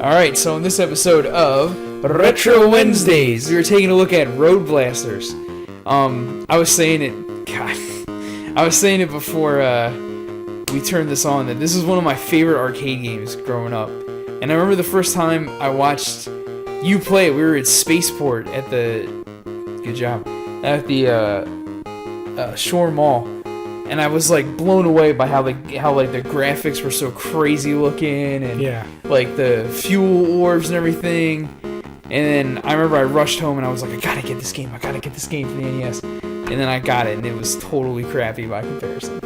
Alright, so in this episode of Retro Wednesdays, we were taking a look at Roadblasters. I was saying it before we turned this on, that this is one of my favorite arcade games growing up. And I remember the first time I watched you play it, we were at Spaceport at the... Good job. At the Shore Mall. And I was like blown away by how the graphics were so crazy looking, and like the fuel orbs and everything. And then I remember I rushed home and I was like, I gotta get this game for the NES. And then I got it, and it was totally crappy by comparison.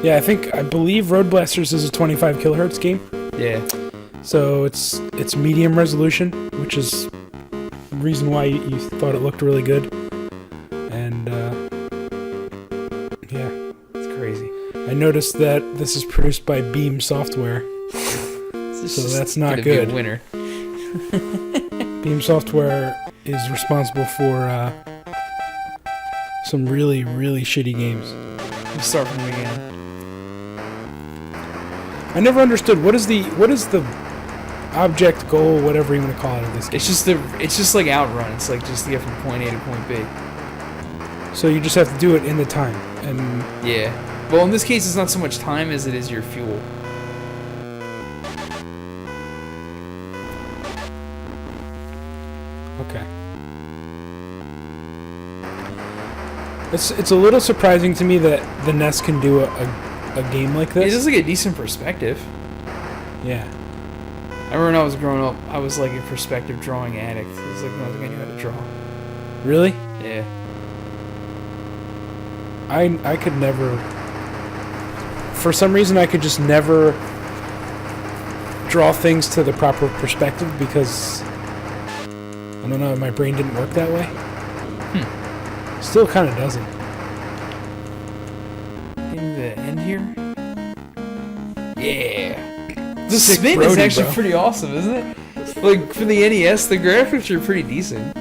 Yeah, I believe Roadblasters is a 25 kilohertz game. Yeah. So it's medium resolution, which is the reason why you thought it looked really good. And yeah. Crazy. I noticed that this is produced by Beam Software, so that's not good. Be a winner. Beam Software is responsible for some really, really shitty games. Let's start from the beginning. I never understood what is the object, goal, whatever you want to call it of this game. It's just like Outrun. It's like just to get from point A to point B. So you just have to do it in the time, and yeah. Well, in this case, it's not so much time as it is your fuel. Okay. It's a little surprising to me that the NES can do a game like this. It is like a decent perspective. Yeah. I remember when I was growing up, I was like a perspective drawing addict. It was like nothing I knew how to draw. Really? Yeah. I could never... For some reason, I could just never draw things to the proper perspective because... I don't know, my brain didn't work that way. Still kind of doesn't. In the end here? Yeah. The Sick spin Brody, is actually bro. pretty awesome, isn't it? Like, for the NES, the graphics are pretty decent.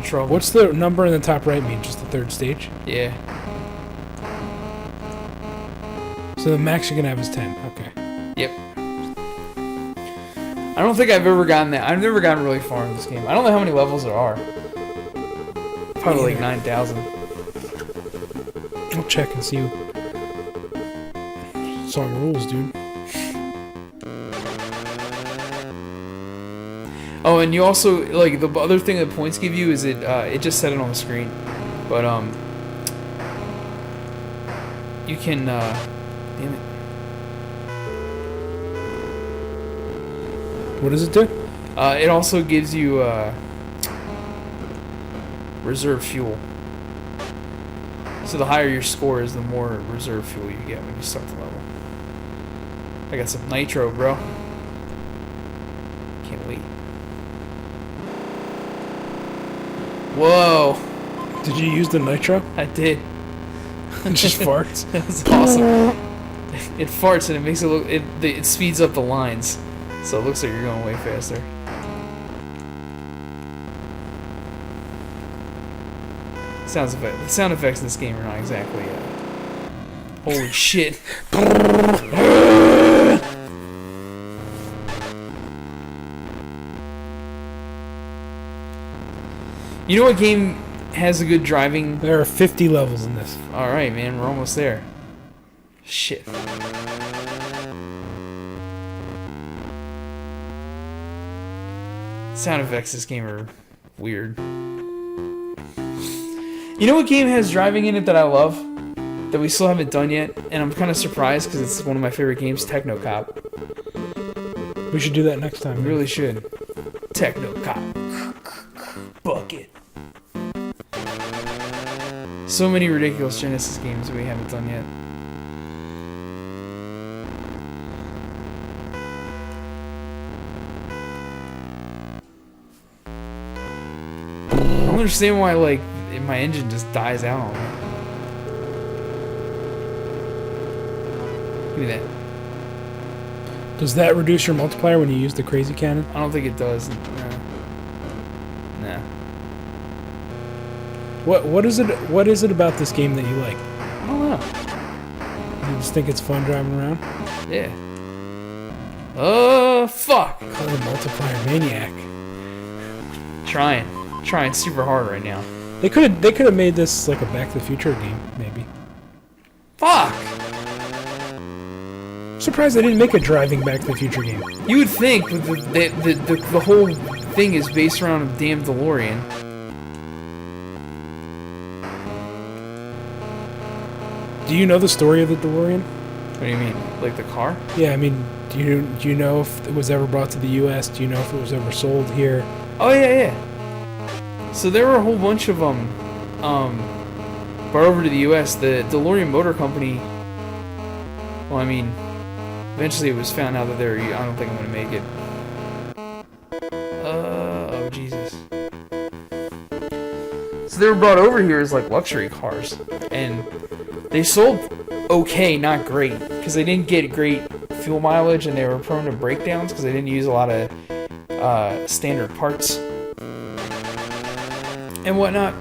Trouble. What's the number in the top right mean? Just the third stage? Yeah. So the max you can have is 10. Okay. Yep. I don't think I've ever gotten that. I've never gotten really far in this game. I don't know how many levels there are. Probably like 9,000. I'll check and see. Song rules, dude. Oh, and you also, like, the other thing that points give you is it just said it on the screen. But, you can, damn it. What does it do? It also gives you, reserve fuel. So the higher your score is, the more reserve fuel you get when you start the level. I got some nitro, bro. Can't wait. Whoa! Did you use the nitro? I did. It just farts. That's awesome. It farts and it makes it look. It speeds up the lines, so it looks like you're going way faster. The sound effects in this game are not exactly. Holy shit! You know what game has a good driving? There are 50 levels in this. Alright, man, we're almost there. Shit. Sound effects in this game are weird. You know what game has driving in it that I love? That we still haven't done yet? And I'm kind of surprised because it's one of my favorite games, Techno Cop. We should do that next time. We really should. Techno Cop. Bucket. So many ridiculous Genesis games that we haven't done yet. I don't understand why, like, my engine just dies out on me. Give me that. Does that reduce your multiplier when you use the crazy cannon? I don't think it does. Nah. What is it about this game that you like? I don't know. You just think it's fun driving around? Yeah. Oh, fuck. Call it multiplier maniac. Trying super hard right now. They could have made this like a Back to the Future game, maybe. Fuck! I'm surprised they didn't make a driving Back to the Future game. You would think, but the whole thing is based around a damn DeLorean. Do you know the story of the DeLorean? What do you mean? Like the car? Yeah, I mean, do you know if it was ever brought to the U.S.? Do you know if it was ever sold here? Oh, yeah. So there were a whole bunch of them brought over to the U.S. The DeLorean Motor Company, well, I mean, eventually it was found out that I don't think I'm going to make it. Oh, Jesus. So they were brought over here as, like, luxury cars. And they sold okay, not great, because they didn't get great fuel mileage, and they were prone to breakdowns because they didn't use a lot of standard parts and whatnot.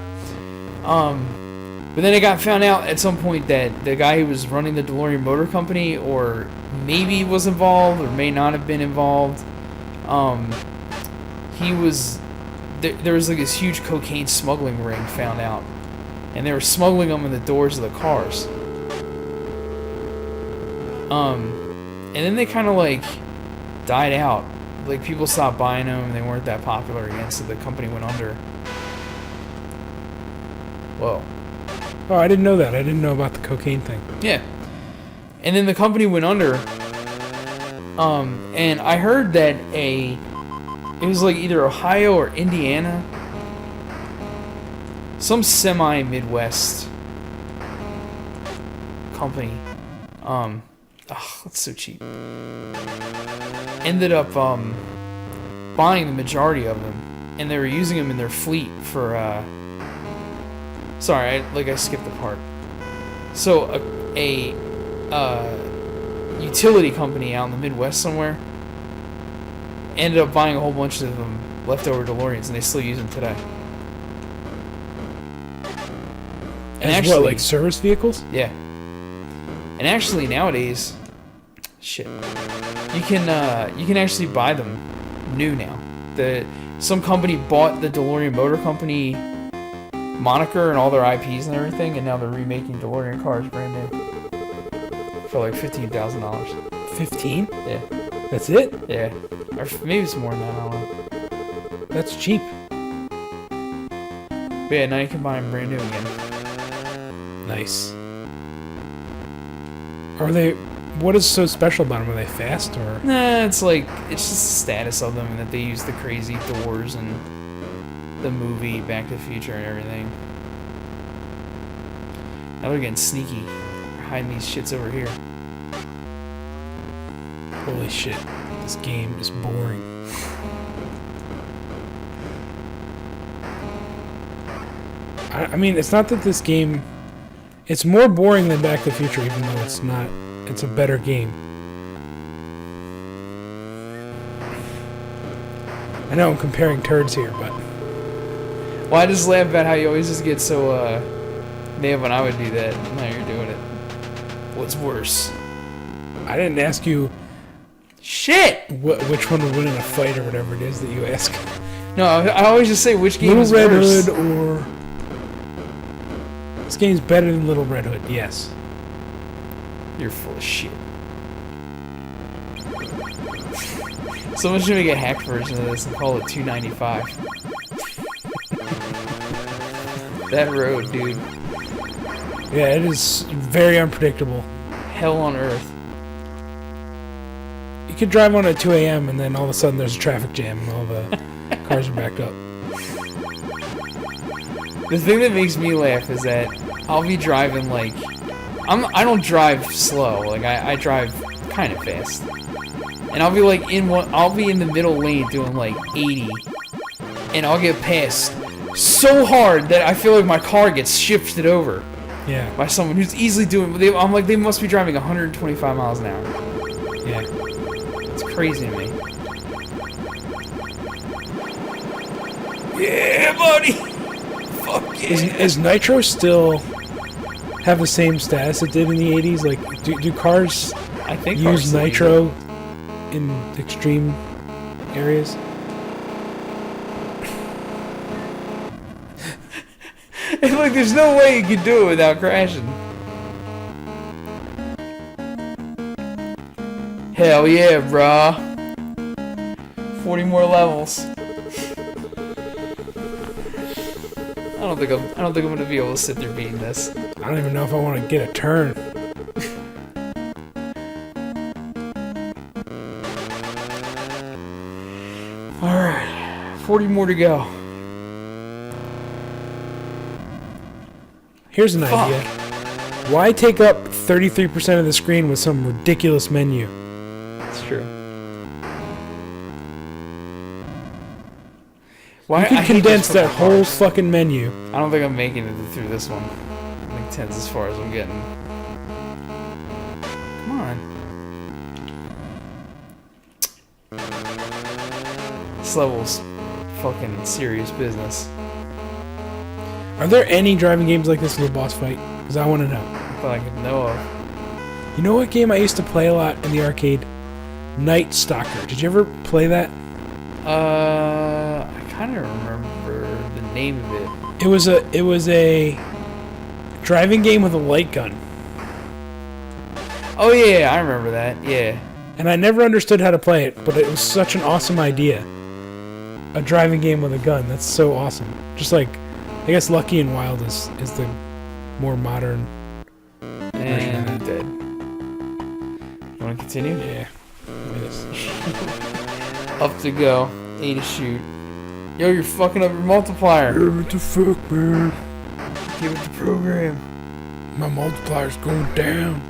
But then it got found out at some point that the guy who was running the DeLorean Motor Company, or maybe was involved, or may not have been involved, he was... There was like this huge cocaine smuggling ring found out, and they were smuggling them in the doors of the cars. And then they kind of like died out. Like people stopped buying them, and they weren't that popular again, so the company went under. Whoa. Oh, I didn't know that. I didn't know about the cocaine thing. Yeah. And then the company went under. And I heard that it was like either Ohio or Indiana, some semi-Midwest company, that's so cheap, ended up buying the majority of them, and they were using them in their fleet for sorry, I skipped the part. So a utility company out in the Midwest somewhere ended up buying a whole bunch of them leftover DeLoreans, and they still use them today. And as actually, what, like service vehicles? Yeah. And actually nowadays, shit, you can actually buy them new now. Some company bought the DeLorean Motor Company moniker and all their IPs and everything, and now they're remaking DeLorean cars brand new for like $15,000. 15? Yeah. That's it? Yeah. Or maybe it's more than that, I don't know. That's cheap. But yeah, now you can buy them brand new again. Nice. Are they... What is so special about them? Are they fast, or...? Nah, it's just the status of them, and that they use the crazy doors and the movie Back to the Future and everything. Now they're getting sneaky. They're hiding these shits over here. Holy shit. This game is boring. I mean, it's not that this game... It's more boring than Back to the Future, even though it's not... It's a better game. I know I'm comparing turds here, but... Well, I just laugh about how you always just get so, mad when I would do that. Now you're doing it. What's worse? I didn't ask you... Shit! Which one would win in a fight, or whatever it is that you ask. No, I always just say which game is Little Red worse. Hood or... This game's better than Little Red Hood, yes. You're full of shit. Someone should make a hacked version of this and call it 295. That road, dude. Yeah, it is very unpredictable. Hell on earth. You could drive on at 2 a.m. and then all of a sudden there's a traffic jam and all the cars are backed up. The thing that makes me laugh is that I'll be driving like... I don't drive slow. Like, I drive kind of fast. And I'll be like I'll be in the middle lane doing like 80. And I'll get passed so hard that I feel like my car gets shifted over. Yeah. By someone who's easily doing... I'm like, they must be driving 125 miles an hour. Yeah. It's crazy to me. Yeah, buddy! Fuck yeah. Is Nitro still have the same status it did in the 80s? Like, do cars I think use Arsenal nitro in extreme areas. And like, there's no way you could do it without crashing. Hell yeah, brah. 40 more levels. I don't think I'm gonna be able to sit there beating this. I don't even know if I want to get a turn. Alright. 40 more to go. Here's an idea. Why take up 33% of the screen with some ridiculous menu? That's true. Why You could I hate condense those that fucking whole cars. fucking menu. I don't think I'm making it through this one. I think 10's as far as I'm getting. Come on. This level's fucking serious business. Are there any driving games like this with a boss fight? Because I want to know. That I could know of. You know what game I used to play a lot in the arcade? Night Stalker. Did you ever play that? I kind of remember the name of it. It was a driving game with a light gun. Oh yeah, I remember that. Yeah. And I never understood how to play it, but it was such an awesome idea. A driving game with a gun. That's so awesome. Just like, I guess Lucky and Wild is the more modern version of And that. dead. You want to continue? Yeah. Look at this. Up to go. A to shoot. Yo, you're fucking up your multiplier. What the fuck, man? Give it the program. My multiplier's going down.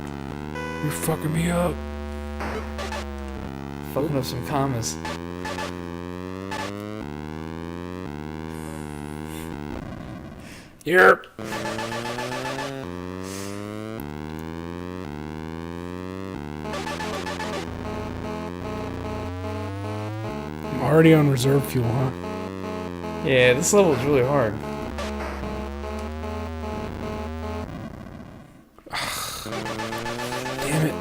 You're fucking me up. Fucking up some commas. Yep. I'm already on reserve fuel, huh? Yeah, this level is really hard. Damn it.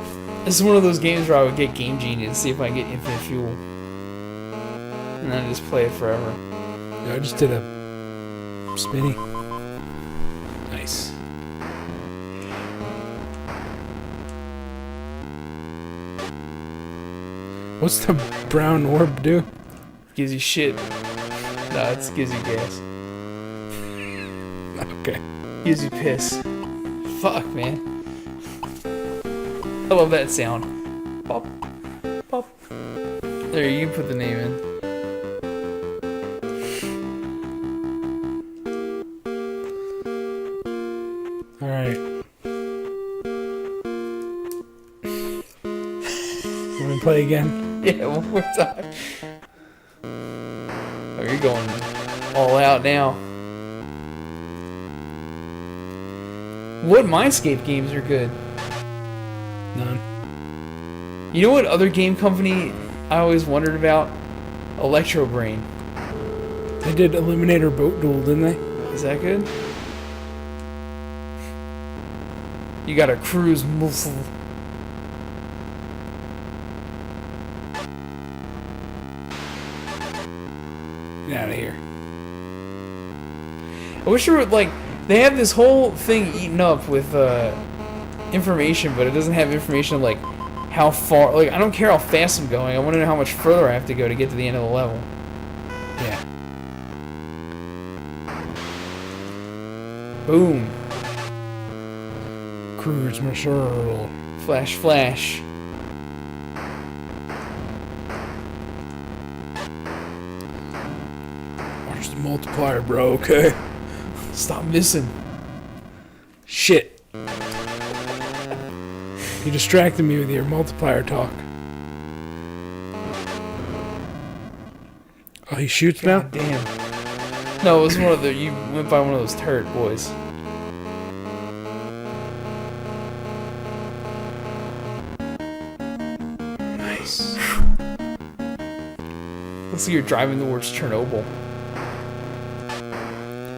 This is one of those games where I would get Game Genie to see if I can get infinite fuel. And then I just play it forever. Yeah, I just did a spinny. Nice. What's the brown orb do? Gives you shit. Nah, it gives you gas. Okay. Gives you piss. Fuck, man. I love that sound. Pop. Pop. There, you can put the name in. Alright. Want me to play again? Yeah, one more time. Oh, you're going all out now. What Mindscape games are good? None. You know what other game company I always wondered about? Electro Brain. They did Eliminator Boat Duel, didn't they? Is that good? You got a cruise muscle. Get out of here. I wish there were, like, they have this whole thing eaten up with information, but it doesn't have information of, like, how far, like, I don't care how fast I'm going, I want to know how much further I have to go to get to the end of the level. Yeah. Boom. Cruise Marshall. Flash, flash. Watch the multiplier, bro, okay? Stop missing. Shit. You distracted me with your multiplier talk. Oh, he shoots now? God damn. No, it was one of the, you went by one of those turret boys. Nice. Looks like you're driving towards Chernobyl.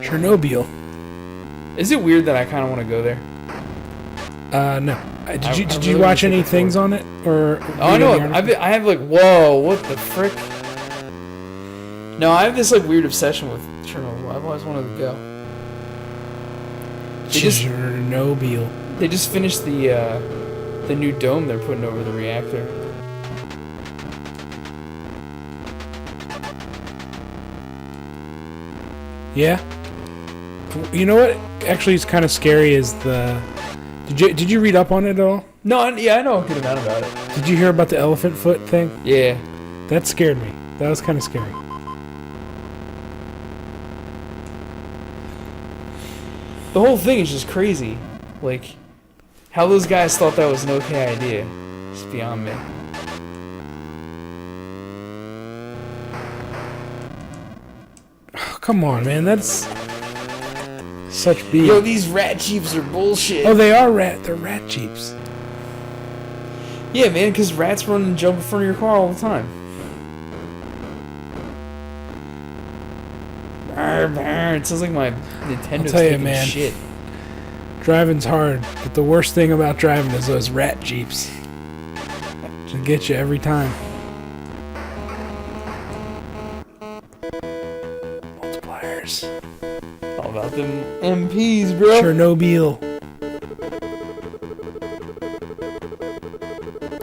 Chernobyl. Is it weird that I kind of want to go there? No. Did you watch any things on it or? Oh, I know. I have like, whoa, what the frick? No, I have this like weird obsession with Chernobyl. I've always wanted to go. Chernobyl. They just finished the new dome they're putting over the reactor. Yeah. You know what? Actually, it's kind of scary. Is the did you read up on it at all? No, yeah, I know a good amount about it. Did you hear about the elephant foot thing? Yeah. That scared me. That was kind of scary. The whole thing is just crazy. Like, how those guys thought that was an okay idea. It's beyond me. Oh, come on, man. That's such BS. Yo, these rat jeeps are bullshit. Oh, they are rat. They're rat jeeps. Yeah, man, because rats run and jump in front of your car all the time. It sounds like my Nintendo's taking shit. Driving's hard, but the worst thing about driving is those rat jeeps. They'll get you every time. Multipliers. All about them MPs, bro. Chernobyl.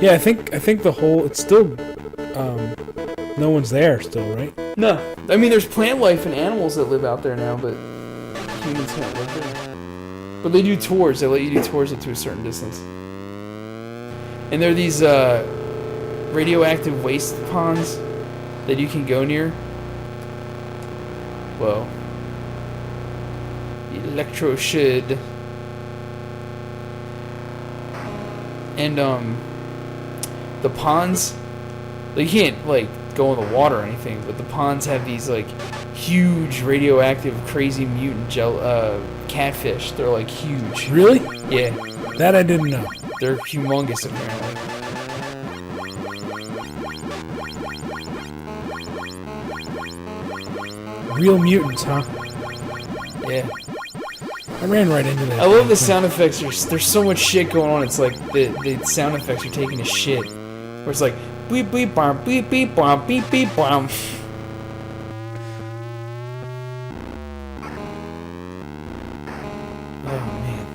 Yeah, I think the whole it's still no one's there still, right? No. I mean, there's plant life and animals that live out there now, but humans can't live there. But they do tours. They let you do tours up to a certain distance. And there are these radioactive waste ponds that you can go near. Whoa. Electro shed. And the ponds, you can't like go in the water or anything, but the ponds have these like huge radioactive crazy mutant catfish. They're like huge. Really? Yeah. That I didn't know. They're humongous apparently. Real mutants, huh? Yeah. I ran right into that. I love the sound effects. There's so much shit going on. It's like the sound effects are taking a shit. Where it's like beep beep bomb beep beep bomb beep beep bomb. Oh man.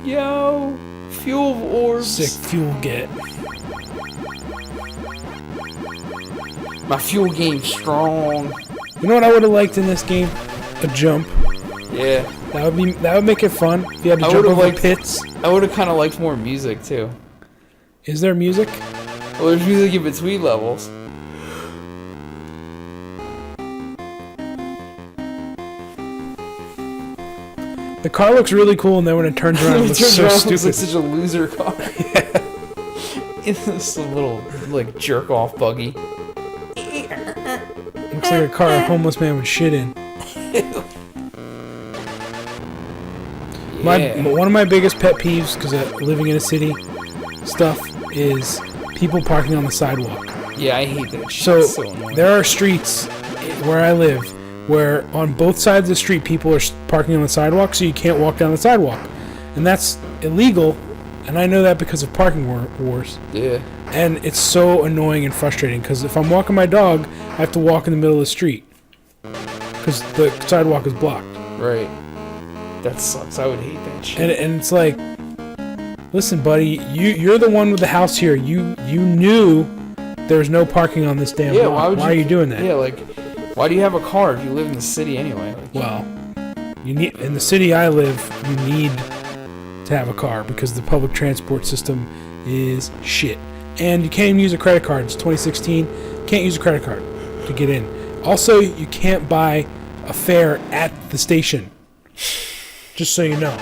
Yo, fuel orbs. Sick fuel get. My fuel game's strong. You know what I would have liked in this game? A jump. Yeah. That would make it fun. If you had to jump over pits. I would have kind of liked more music too. Is there music? Well, there's music in between levels. The car looks really cool, and then when it turns around, it looks so stupid. It looks like such a loser car. Yeah. It's this little like jerk off buggy. Looks like a car a homeless man would shit in. One of my biggest pet peeves, because living in a city, stuff is people parking on the sidewalk. Yeah, I hate that shit. So there are streets where I live where on both sides of the street people are parking on the sidewalk, so you can't walk down the sidewalk, and that's illegal. And I know that because of parking wars. Yeah. And it's so annoying and frustrating because if I'm walking my dog, I have to walk in the middle of the street because the sidewalk is blocked. Right. That sucks. I would hate that shit. And it's like, listen, buddy, you're the one with the house here. You knew there was no parking on this damn block. Why are you doing that? Yeah, like, why do you have a car if you live in the city anyway? Like, well, in the city I live, you need to have a car because the public transport system is shit. And you can't even use a credit card. It's 2016. Can't use a credit card to get in. Also, you can't buy a fare at the station. Just so you know.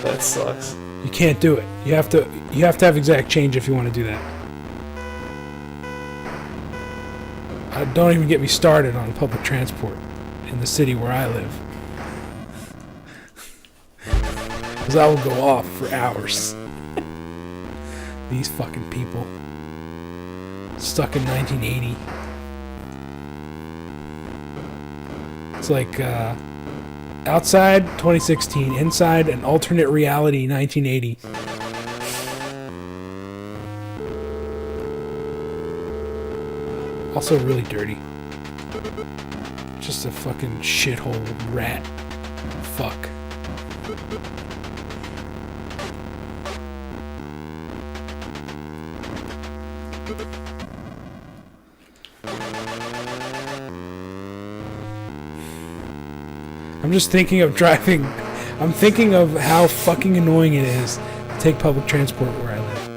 That sucks. You can't do it. You have to have exact change if you want to do that. Don't even get me started on public transport in the city where I live. Because I will go off for hours. These fucking people. Stuck in 1980. It's like outside 2016, inside an alternate reality 1980. Also really dirty. Just a fucking shithole rat. Fuck. I'm just thinking of driving. I'm thinking of how fucking annoying it is to take public transport where I live.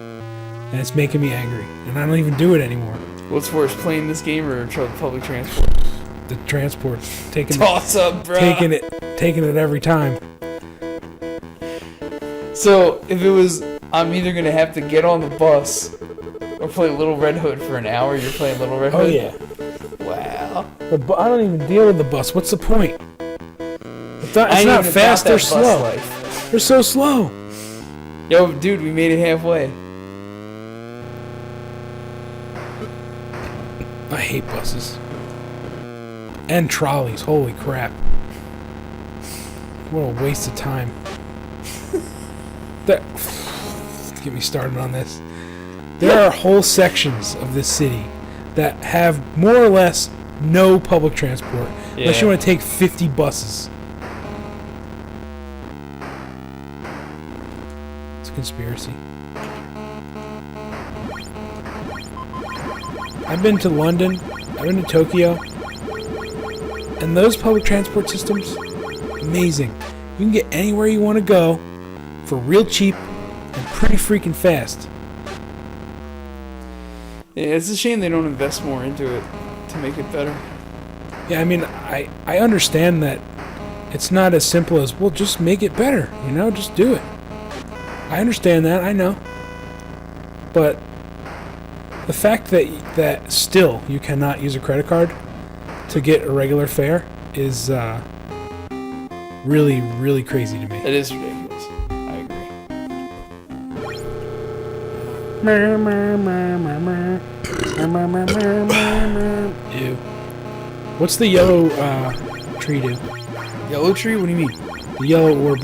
And it's making me angry. And I don't even do it anymore. What's worse, playing this game or public transport? The transport. Taking Toss up, bro. Taking it every time. So, if it was, I'm either going to have to get on the bus or play Little Red Hood for an hour, you're playing Little Red Hood? Oh, yeah. Wow. I don't even deal with the bus. What's the point? It's not fast, they're slow. They're so slow. Yo, dude, we made it halfway. I hate buses. And trolleys. Holy crap. What a waste of time. Get me started on this. There are whole sections of this city that have more or less no public transport. Yeah. Unless you want to take 50 buses. It's a conspiracy. I've been to London. I've been to Tokyo. And those public transport systems, amazing. You can get anywhere you want to go for real cheap and pretty freaking fast. Yeah, it's a shame they don't invest more into it to make it better. Yeah, I mean, I understand that it's not as simple as, well, just make it better, you know, just do it. I understand that, I know. But the fact that still you cannot use a credit card to get a regular fare is really, really crazy to me. It is ridiculous. I agree. Ew. What's the yellow tree do? Yellow tree? What do you mean? The yellow orb.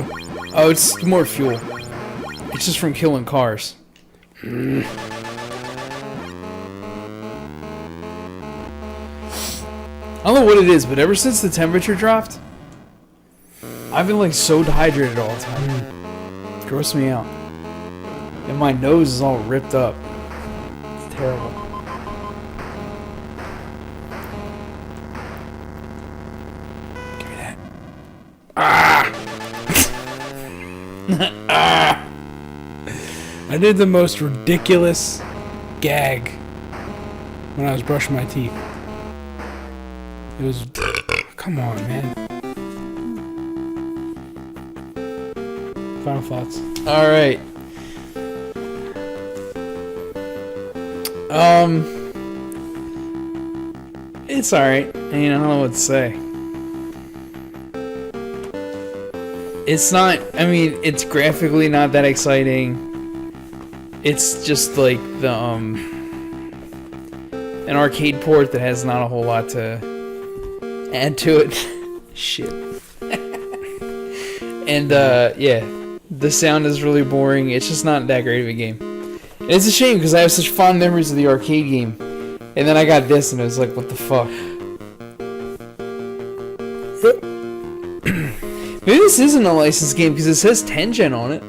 Oh, it's more fuel. It's just from killing cars. I don't know what it is, but ever since the temperature dropped, I've been like so dehydrated all the time. It's grossed me out. And my nose is all ripped up. It's terrible. Give me that. I did the most ridiculous gag when I was brushing my teeth. It was... Come on, man. Final thoughts. Alright. It's alright. I mean, I don't know what to say. It's not... I mean, it's graphically not that exciting. It's just like the, an arcade port that has not a whole lot to add to it. Shit. And, yeah. The sound is really boring. It's just not that great of a game. And it's a shame because I have such fond memories of the arcade game. And then I got this and it was like, what the fuck? Maybe this isn't a licensed game because it says 10-gen on it.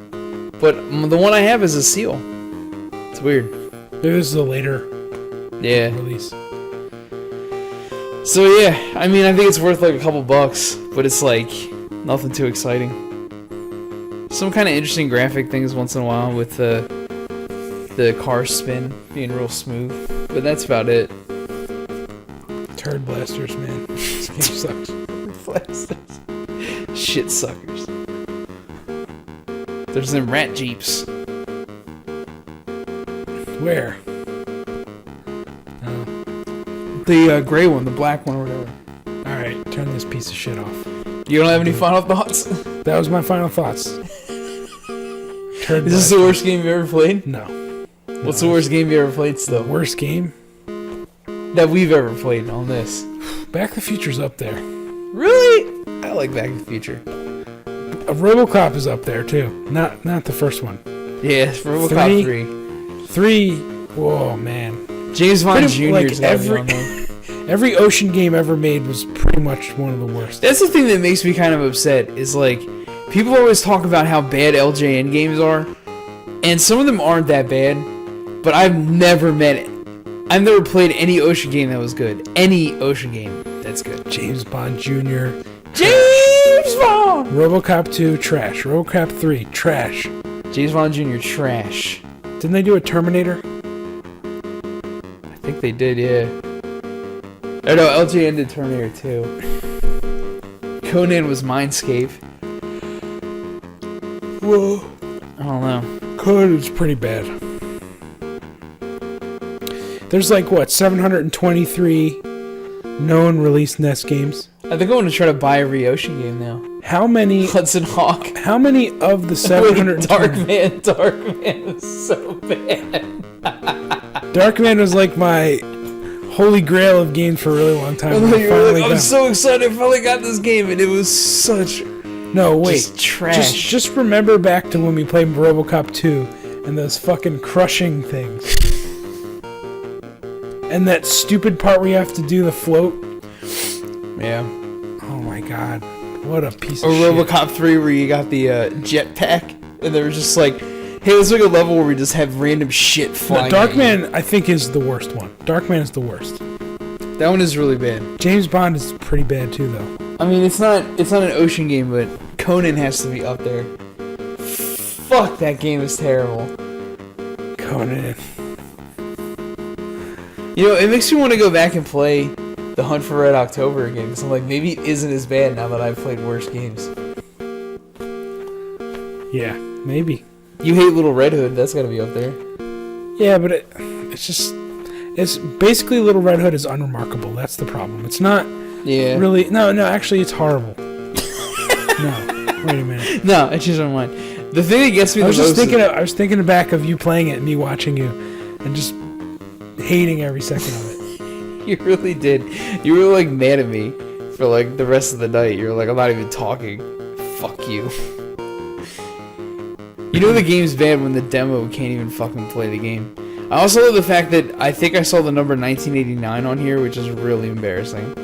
But the one I have is a seal. It's weird. Maybe this is a later release. So yeah, I mean, I think it's worth like a couple bucks, but it's like nothing too exciting. Some kind of interesting graphic things once in a while with the car spin being real smooth, but that's about it. Turd blasters, man. This game sucks. Blasters. Shit suckers. There's them rat jeeps. Where? The gray one, the black one, or whatever. Alright, turn this piece of shit off. You don't have any final thoughts? That was my final thoughts. Turd Is this the worst game you ever played? No. What's the worst game you ever played still? Worst game? That we've ever played on this. Back to the Future's up there. Really? I like Back to the Future. RoboCop is up there too. Not the first one. Yeah, RoboCop 3. 3. Whoa, man. James Bond Pretty- Jr. like, is gotta be on there. Every ocean game ever made was pretty much one of the worst. That's the thing that makes me kind of upset, is like, people always talk about how bad LJN games are, and some of them aren't that bad, but I've never played any ocean game that was good. Any ocean game that's good. James Bond Jr. James Bond! RoboCop 2, trash. RoboCop 3, trash. James Bond Jr. trash. Didn't they do a Terminator? I think they did, yeah. Oh no, LJN did Terminator 2. Conan was Mindscape. Whoa. I don't know. Conan's pretty bad. There's like, what, 723 known released NES games? I think I want to try to buy every ocean game now. How many... Hudson Hawk. How many of the 720... Darkman is so bad. Darkman was like my holy grail of games for a really long time. I'm so excited I finally got this game, and it was such... No, wait. Just trash. Just remember back to when we played RoboCop 2 and those fucking crushing things. And that stupid part where you have to do the float. Yeah. Oh my god. What a piece Or of shit. RoboCop 3 where you got the jetpack, and they were just like, hey, let's make a level where we just have random shit flying. No, Darkman, I think, is the worst one. Darkman is the worst. That one is really bad. James Bond is pretty bad too, though. I mean, it's not an ocean game, but Conan has to be up there. Fuck, that game is terrible. Conan. You know, it makes me want to go back and play The Hunt for Red October again, because I'm like, maybe it isn't as bad now that I've played worse games. Yeah, maybe. You hate Little Red Hood, that's gotta be up there. Yeah, but it's basically Little Red Hood is unremarkable. That's the problem. It's not really... No, actually, it's horrible. No, wait a minute. No, I changed my mind. The thing that gets me I was most... I was thinking back of you playing it and me watching you and just hating every second of it. You really did. You were like mad at me for like the rest of the night. You were like, I'm not even talking. Fuck you. You know the game's bad when the demo can't even fucking play the game. I also love the fact that I think I saw the number 1989 on here, which is really embarrassing.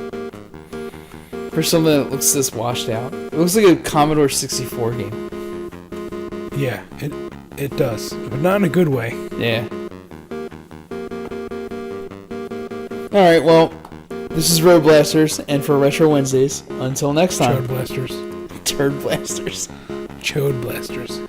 For something that looks this washed out. It looks like a Commodore 64 game. Yeah, it does. But not in a good way. Yeah. Alright, well, this is Roadblasters, and for Retro Wednesdays, until next time. Chode Blasters. Turd Blasters. Chode Blasters.